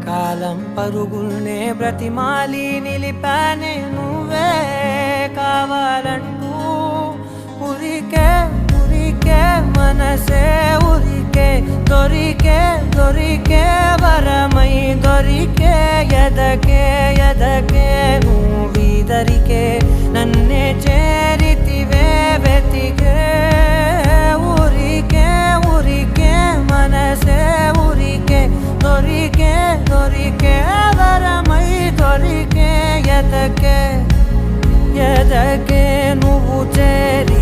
కాలం పరుగుల్నే బ్రతిమాలి నిలిపానే నువ్వే కావాలంటూ ఉరికే ఉరికే మనసే ఉరికే దొరికే దొరికే వరమై దొరికే ఎదకే ఎదకే నువ్వీదరికే నన్నే చేరితివే వెతికే ఊరికే ఊరికే మనసే ఊరికే దొరికే దొరికే వరమై దొరికే ఎదకే ఎదకే నువ్వు చేరి